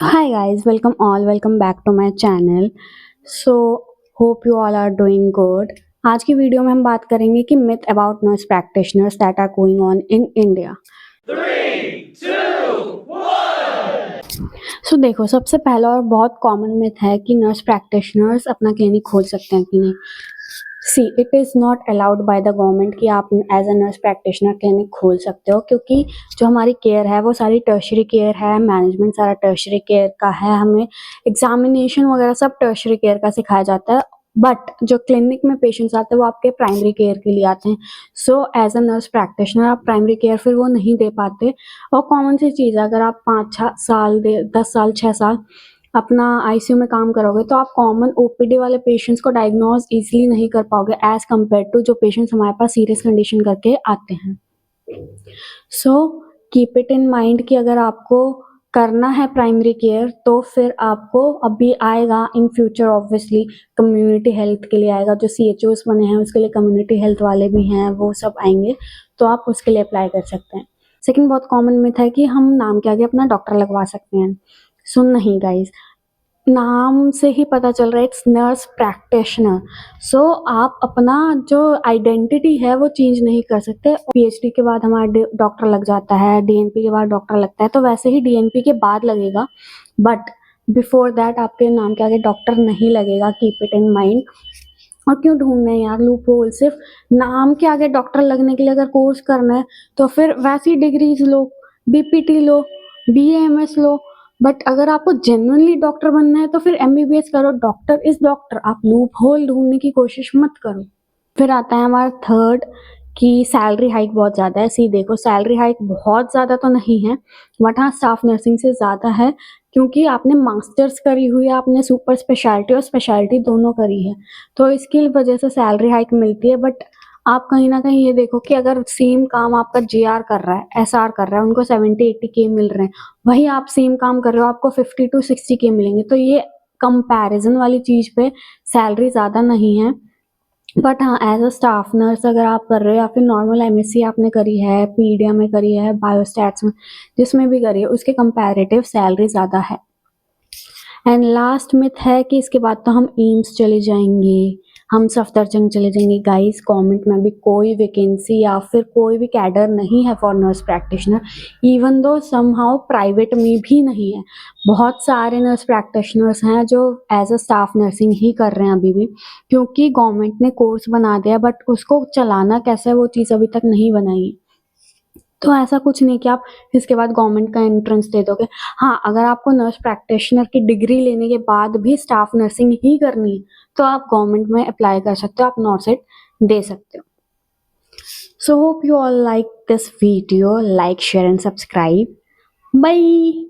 Hi guys, welcome back to my channel. So hope you all are doing good. आज की video में हम बात करेंगे कि myth about nurse practitioners that are going on in India. 3, 2, 1. So देखो, सबसे पहला और बहुत कॉमन मिथ है कि नर्स प्रैक्टिशनर्स अपना क्लिनिक खोल सकते हैं कि नहीं. See it is not allowed by the government कि आप as a nurse practitioner clinic खोल सकते हो, क्योंकि जो हमारी केयर है वो सारी टर्शरी केयर है, मैनेजमेंट सारा टर्शरी केयर का है, हमें एग्जामिनेशन वगैरह सब टर्शरी केयर का सिखाया जाता है. बट जो क्लिनिक में पेशेंट्स आते हैं वो आपके प्राइमरी केयर के लिए आते हैं. So as a nurse practitioner आप प्राइमरी केयर फिर वो नहीं दे पाते. और कॉमन सी चीज़ है, अगर आप 5 साल 10 साल 6 साल अपना आईसीयू में काम करोगे तो आप कॉमन ओपीडी वाले पेशेंट्स को डायग्नोज इजीली नहीं कर पाओगे एज कम्पेयर टू जो पेशेंट्स हमारे पास सीरियस कंडीशन करके आते हैं. So keep it in mind कि अगर आपको करना है प्राइमरी केयर तो फिर आपको अभी आएगा in future obviously community health के लिए आएगा. जो CHOs बने हैं उसके लिए कम्युनिटी हेल्थ वाले भी हैं, वो सब आएंगे तो आप उसके लिए अप्लाई कर सकते हैं. सेकंड बहुत कॉमन मिथ है कि हम नाम के आगे अपना डॉक्टर लगवा सकते हैं. सो नहीं गाइज, नाम से ही पता चल रहा है इट्स नर्स प्रैक्टिशनर. सो आप अपना जो आइडेंटिटी है वो चेंज नहीं कर सकते. PhD के बाद हमारा डॉक्टर लग जाता है, DNP के बाद डॉक्टर लगता है, तो वैसे ही DNP के बाद लगेगा, बट बिफोर दैट आपके नाम के आगे डॉक्टर नहीं लगेगा. Keep it in mind. और क्यों ढूंढना है यार लूप होल, सिर्फ नाम के आगे डॉक्टर लगने के लिए अगर कोर्स करना है तो फिर वैसी degrees low, BPT low, BAMS low. But अगर आपको जेन्युइनली डॉक्टर बनना है तो फिर MBBS करो. डॉक्टर इज डॉक्टर, आप लूप होल ढूंढने की कोशिश मत करो. फिर आता है हमारा थर्ड कि सैलरी हाइक बहुत ज़्यादा है. सी देखो, सैलरी हाइक बहुत ज़्यादा तो नहीं है, बट हाँ स्टाफ नर्सिंग से ज़्यादा है, क्योंकि आपने मास्टर्स करी हुई है, आपने सुपर स्पेशलिटी और स्पेशलिटी दोनों करी है, तो इसकी वजह से सैलरी हाइक मिलती है. बट आप कहीं ना कहीं ये देखो कि अगर सेम काम आपका GR कर रहा है, SR कर रहा है, उनको 70-80K मिल रहे हैं, वही आप सेम काम कर रहे हो आपको 50-60K मिलेंगे. तो ये कंपैरिजन वाली चीज़ पे सैलरी ज़्यादा नहीं है. बट हाँ एज अ स्टाफ नर्स अगर आप कर रहे हो या फिर नॉर्मल MSc आपने करी है, पीडिया में करी है, बायोस्टैट्स में, जिसमें भी करी है, उसके कंपैरेटिव सैलरी ज़्यादा है. एंड लास्ट मिथ है कि इसके बाद तो हम एम्स चले जाएंगे, हम सफदरजंग चले जाएंगे. गाइस, गवर्नमेंट में भी कोई वैकेंसी या फिर कोई भी कैडर नहीं है for nurse practitioner. Even though somehow private में भी नहीं है. बहुत सारे नर्स प्रैक्टिशनर्स हैं जो एज अ स्टाफ नर्सिंग ही कर रहे हैं अभी भी, क्योंकि गवर्नमेंट ने कोर्स बना दिया, बट उसको चलाना कैसे वो चीज़ अभी तक नहीं बनाई है. तो ऐसा कुछ नहीं कि आप इसके बाद गवर्नमेंट का एंट्रेंस दे दोगे. हाँ, अगर आपको नर्स प्रैक्टिशनर की डिग्री लेने के बाद भी स्टाफ नर्सिंग ही करनी है तो आप गवर्नमेंट में अप्लाई कर सकते हो, आप नॉर्सेट दे सकते हो. So hope you all like this video. Like, share and subscribe. Bye.